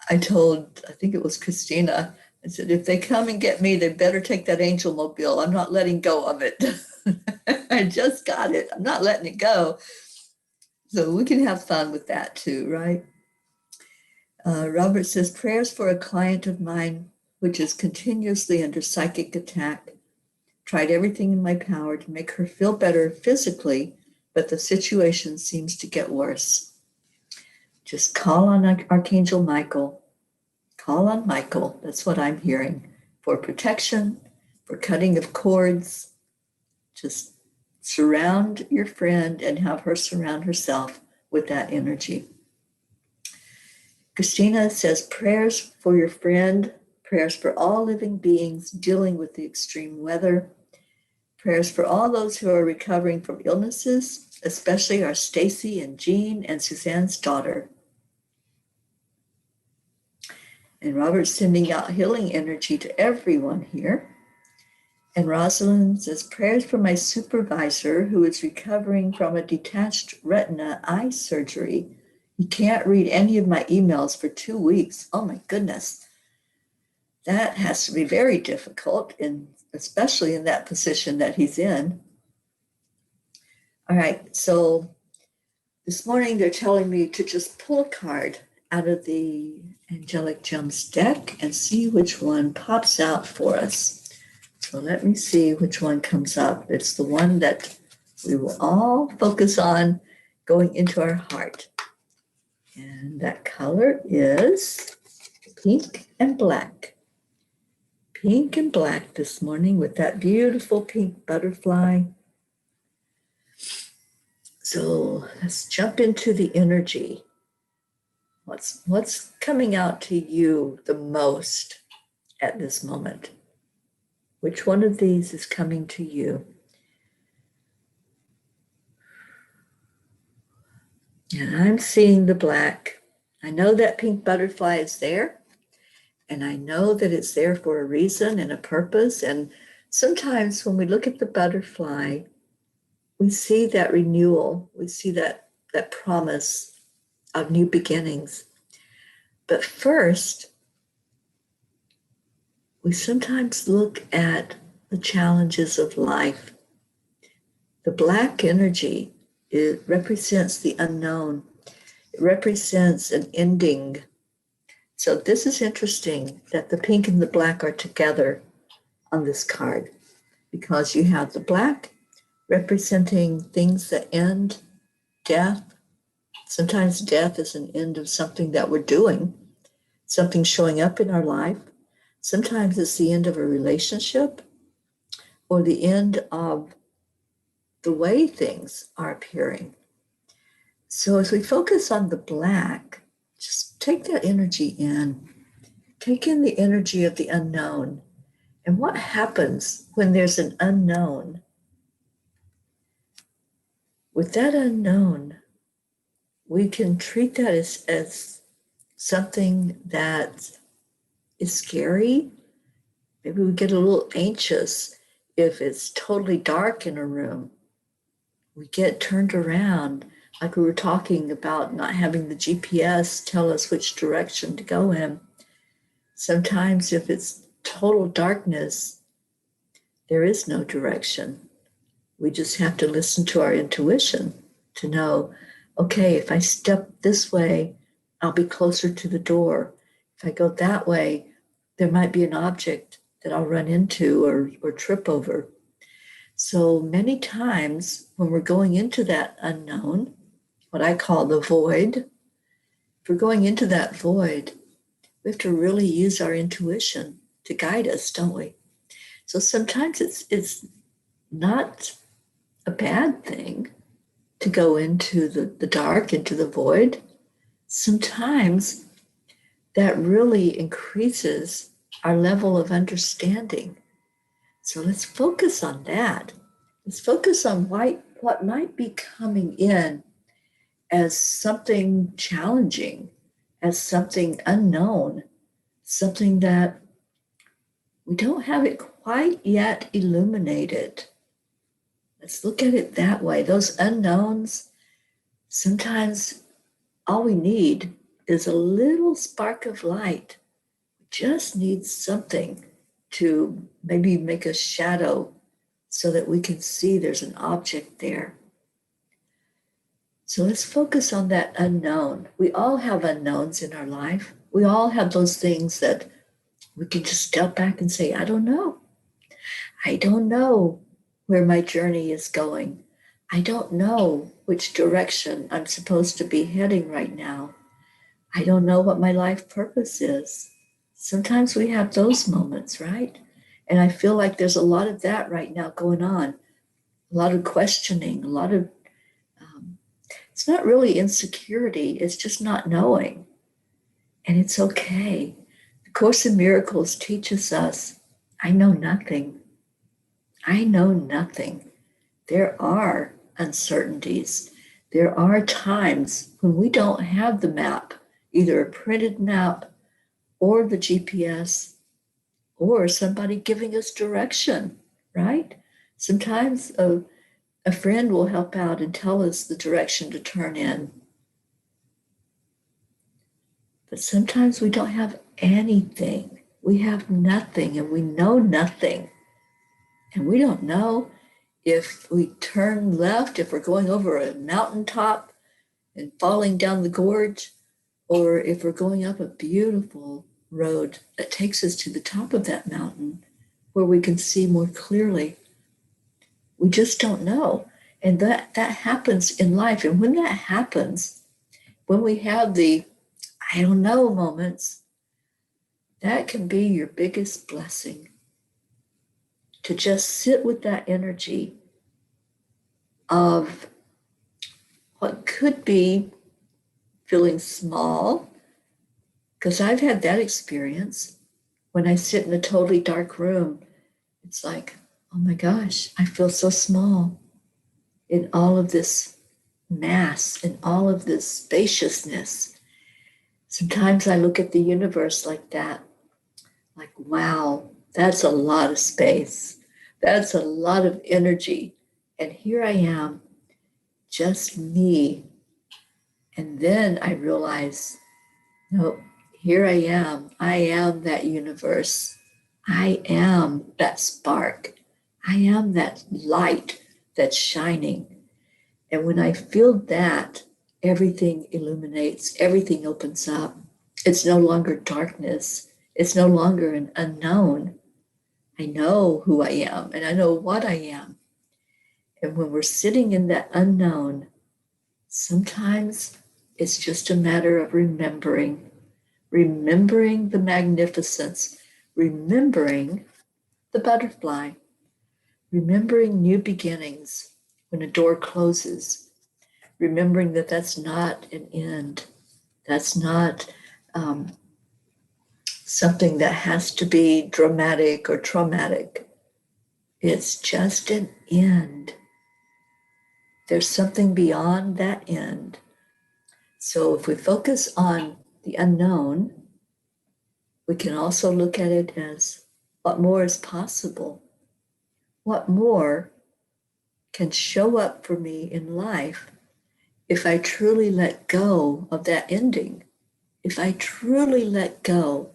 I think it was Christina, I said, if they come and get me, they better take that angel mobile. I'm not letting go of it. I just got it. I'm not letting it go. So we can have fun with that too, right? Robert says, prayers for a client of mine, which is continuously under psychic attack. Tried everything in my power to make her feel better physically, but the situation seems to get worse. Just call on Archangel Michael. Call on Michael. That's what I'm hearing. For protection, for cutting of cords. Just surround your friend and have her surround herself with that energy. Christina says, prayers for your friend, prayers for all living beings dealing with the extreme weather, prayers for all those who are recovering from illnesses, especially our Stacy and Jean and Suzanne's daughter. And Robert's sending out healing energy to everyone here. And Rosalind says, prayers for my supervisor who is recovering from a detached retina eye surgery. He can't read any of my emails for 2 weeks. Oh my goodness. That has to be very difficult, and especially in that position that he's in. All right, so this morning they're telling me to just pull a card out of the Angelic Gems deck and see which one pops out for us. So let me see which one comes up. It's the one that we will all focus on going into our heart. And that color is pink and black. Pink and black this morning with that beautiful pink butterfly. So let's jump into the energy. What's coming out to you the most at this moment? Which one of these is coming to you? And I'm seeing the black. I know that pink butterfly is there, and I know that it's there for a reason and a purpose. And sometimes when we look at the butterfly, we see that renewal, we see that promise of new beginnings. But first, we sometimes look at the challenges of life. The black energy, it represents the unknown. It represents an ending. So this is interesting that the pink and the black are together on this card, because you have the black representing things that end, death. Sometimes death is an end of something that we're doing, something showing up in our life. Sometimes it's the end of a relationship or the end of the way things are appearing. So as we focus on the black, just take that energy in. Take in the energy of the unknown. And what happens when there's an unknown? With that unknown, we can treat that as something that is scary. Maybe we get a little anxious if it's totally dark in a room. We get turned around, like we were talking about not having the GPS tell us which direction to go in. Sometimes if it's total darkness, there is no direction. We just have to listen to our intuition to know, okay, if I step this way, I'll be closer to the door. If I go that way, there might be an object that I'll run into or trip over. So many times when we're going into that unknown, what I call the void, if we're going into that void, we have to really use our intuition to guide us, don't we? So sometimes it's not a bad thing to go into the dark, into the void. Sometimes that really increases our level of understanding. So let's focus on that. Let's focus on what might be coming in as something challenging, as something unknown, something that we don't have it quite yet illuminated. Let's look at it that way. Those unknowns, sometimes all we need is a little spark of light. We just need something to maybe make a shadow so that we can see there's an object there. So let's focus on that unknown. We all have unknowns in our life. We all have those things that we can just step back and say, I don't know. I don't know where my journey is going. I don't know which direction I'm supposed to be heading right now. I don't know what my life purpose is. Sometimes we have those moments, right? And I feel like there's a lot of that right now going on. A lot of questioning, a lot of, it's not really insecurity, it's just not knowing. And it's okay. The Course in Miracles teaches us, I know nothing. I know nothing. There are uncertainties. There are times when we don't have the map, either a printed map or the GPS or somebody giving us direction, right? Sometimes a friend will help out and tell us the direction to turn in. But sometimes we don't have anything. We have nothing and we know nothing. And we don't know if we turn left, if we're going over a mountaintop and falling down the gorge, or if we're going up a beautiful road that takes us to the top of that mountain where we can see more clearly. We just don't know. And that happens in life. And when that happens, when we have the I don't know moments, that can be your biggest blessing. To just sit with that energy of what could be feeling small, because I've had that experience. When I sit in a totally dark room, it's like, oh my gosh, I feel so small in all of this mass, in all of this spaciousness. Sometimes I look at the universe like that, like, wow, that's a lot of space. That's a lot of energy. And here I am, just me. And then I realize, no, here I am. I am that universe. I am that spark. I am that light that's shining. And when I feel that, everything illuminates, everything opens up. It's no longer darkness. It's no longer an unknown. I know who I am and I know what I am. And when we're sitting in that unknown, sometimes it's just a matter of remembering the magnificence, remembering the butterfly, remembering new beginnings when a door closes, remembering that that's not an end. That's not something that has to be dramatic or traumatic. It's just an end. There's something beyond that end. So if we focus on the unknown, we can also look at it as what more is possible. What more can show up for me in life if I truly let go of that ending, if I truly let go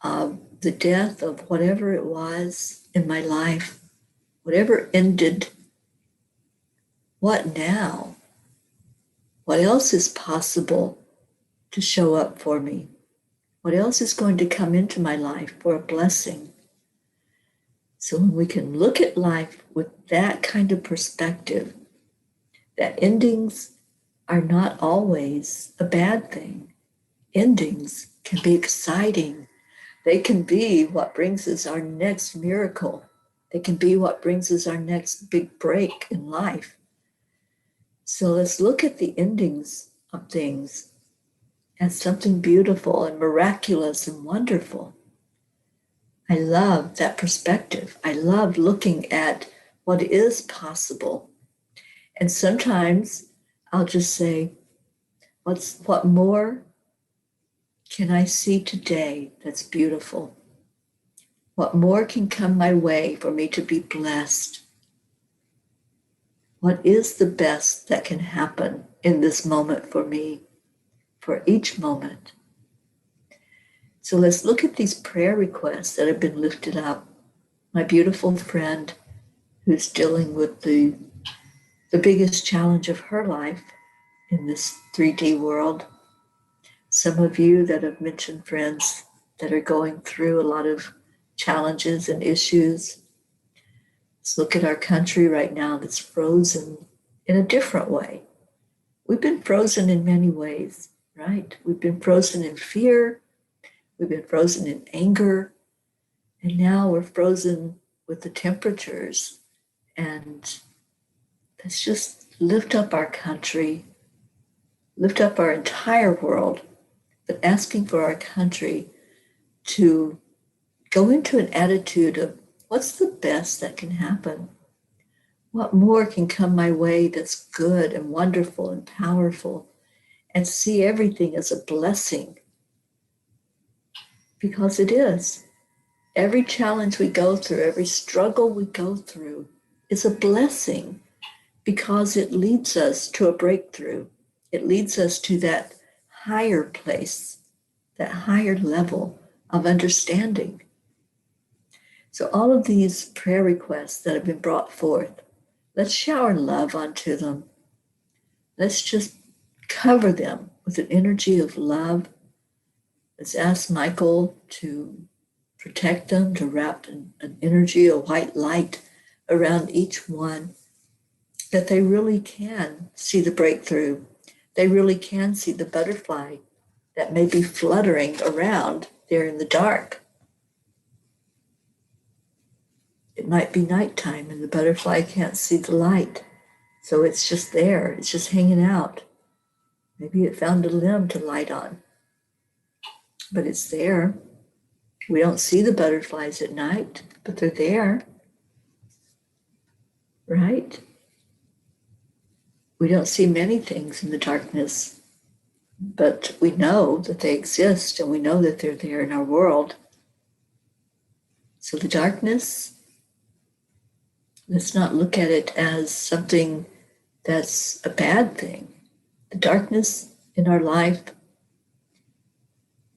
of the death of whatever it was in my life, whatever ended. What now? What else is possible to show up for me? What else is going to come into my life for a blessing? So when we can look at life with that kind of perspective, that endings are not always a bad thing. Endings can be exciting. They can be what brings us our next miracle. They can be what brings us our next big break in life. So let's look at the endings of things as something beautiful and miraculous and wonderful. I love that perspective. I love looking at what is possible. And sometimes I'll just say, what more can I see today that's beautiful? What more can come my way for me to be blessed? What is the best that can happen in this moment for me, for each moment? So let's look at these prayer requests that have been lifted up. My beautiful friend who's dealing with the biggest challenge of her life in this 3D world. Some of you that have mentioned friends that are going through a lot of challenges and issues. Let's look at our country right now that's frozen in a different way. We've been frozen in many ways, right? We've been frozen in fear. We've been frozen in anger. And now we're frozen with the temperatures. And let's just lift up our country, lift up our entire world, but asking for our country to go into an attitude of what's the best that can happen? What more can come my way that's good and wonderful and powerful? And see everything as a blessing. Because it is. Every challenge we go through, every struggle we go through is a blessing because it leads us to a breakthrough. It leads us to that higher place, that higher level of understanding. So all of these prayer requests that have been brought forth, Let's shower love onto them. Let's just cover them with an energy of love. Let's ask Michael to protect them, to wrap an energy, a white light around each one, that they really can see the breakthrough. They really can see the butterfly that may be fluttering around there in the dark. It might be nighttime and the butterfly can't see the light. So it's just there. It's just hanging out. Maybe it found a limb to light on. But it's there. We don't see the butterflies at night, but they're there. Right? We don't see many things in the darkness, but we know that they exist and we know that they're there in our world. So the darkness, let's not look at it as something that's a bad thing. The darkness in our life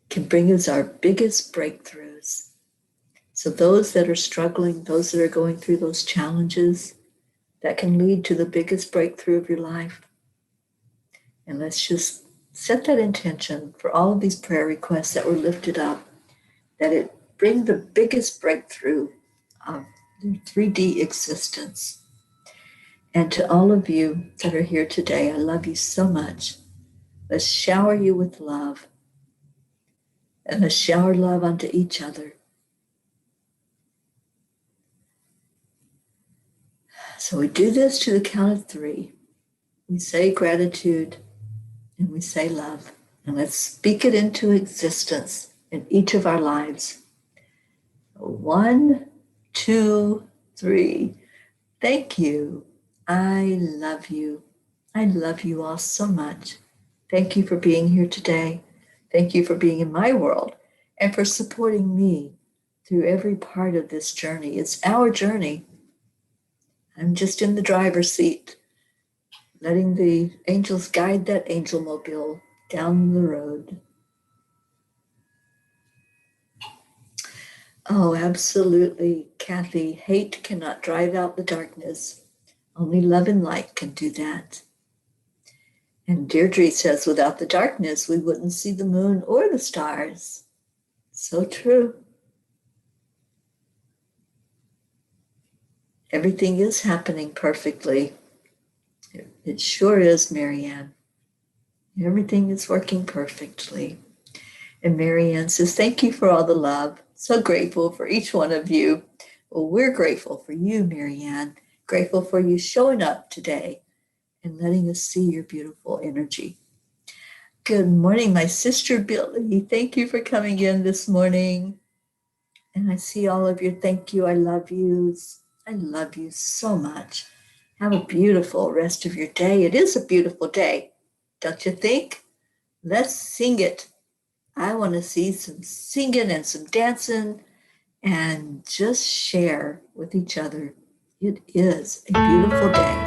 can bring us our biggest breakthroughs. So those that are struggling, those that are going through those challenges, that can lead to the biggest breakthrough of your life. And let's just set that intention for all of these prayer requests that were lifted up, that it bring the biggest breakthrough of their 3D existence. And to all of you that are here today, I love you so much. Let's shower you with love. And let's shower love onto each other. So we do this to the count of 3. We say gratitude and we say love. And let's speak it into existence in each of our lives. 1, 2, 3. Thank you. I love you. I love you all so much. Thank you for being here today. Thank you for being in my world and for supporting me through every part of this journey. It's our journey. I'm just in the driver's seat, letting the angels guide that angel mobile down the road. Oh, absolutely, Kathy. Hate cannot drive out the darkness. Only love and light can do that. And Deirdre says, without the darkness, we wouldn't see the moon or the stars. So true. Everything is happening perfectly. It sure is, Marianne. Everything is working perfectly. And Marianne says, thank you for all the love. So grateful for each one of you. Well, we're grateful for you, Marianne. Grateful for you showing up today and letting us see your beautiful energy. Good morning, my sister Billy. Thank you for coming in this morning. And I see all of your thank you, I love yous. I love you so much. Have a beautiful rest of your day. It is a beautiful day, don't you think? Let's sing it. I want to see some singing and some dancing and just share with each other. It is a beautiful day.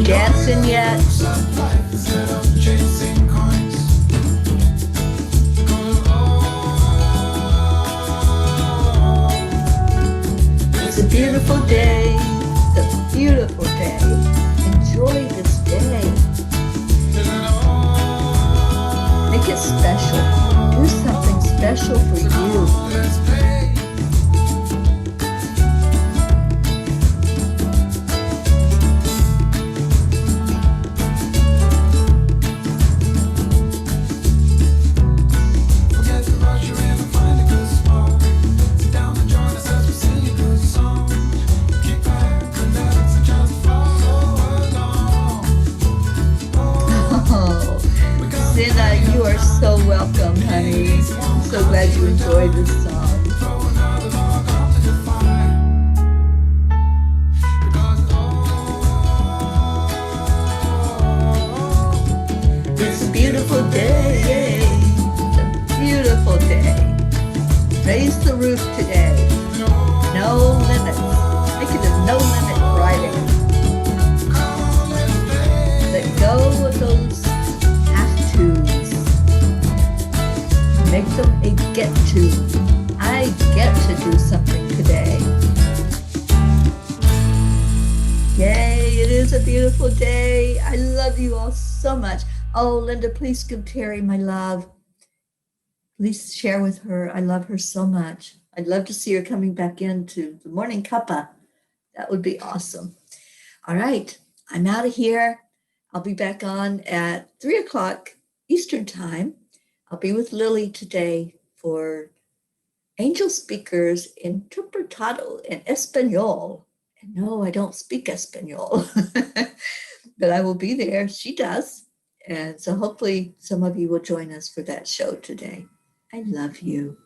Dancing yet? It's a beautiful day. It's a beautiful day. Enjoy this day. Make it special. Do something special for you. You are so welcome, honey. I'm so glad you enjoyed this song. Raise the roof today. No limits. Make it a no limit Friday. Let go of those have tos. Make them a get to. I get to do something today. Yay, it is a beautiful day. I love you all so much. Oh, Linda, please give Teri my love. Please share with her. I love her so much. I'd love to see her coming back into the Morning Cuppa. That would be awesome. All right, I'm out of here. I'll be back on at 3 o'clock Eastern Time. I'll be with Lily today for Angel Speakers Interpretado en Espanol. And no, I don't speak Espanol, but I will be there. She does. And so hopefully some of you will join us for that show today. I love you.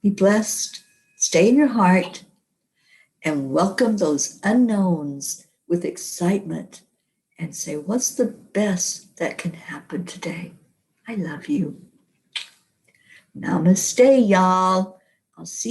Be blessed. Stay in your heart and welcome those unknowns with excitement and say, what's the best that can happen today? I love you. Namaste, y'all. I'll see you.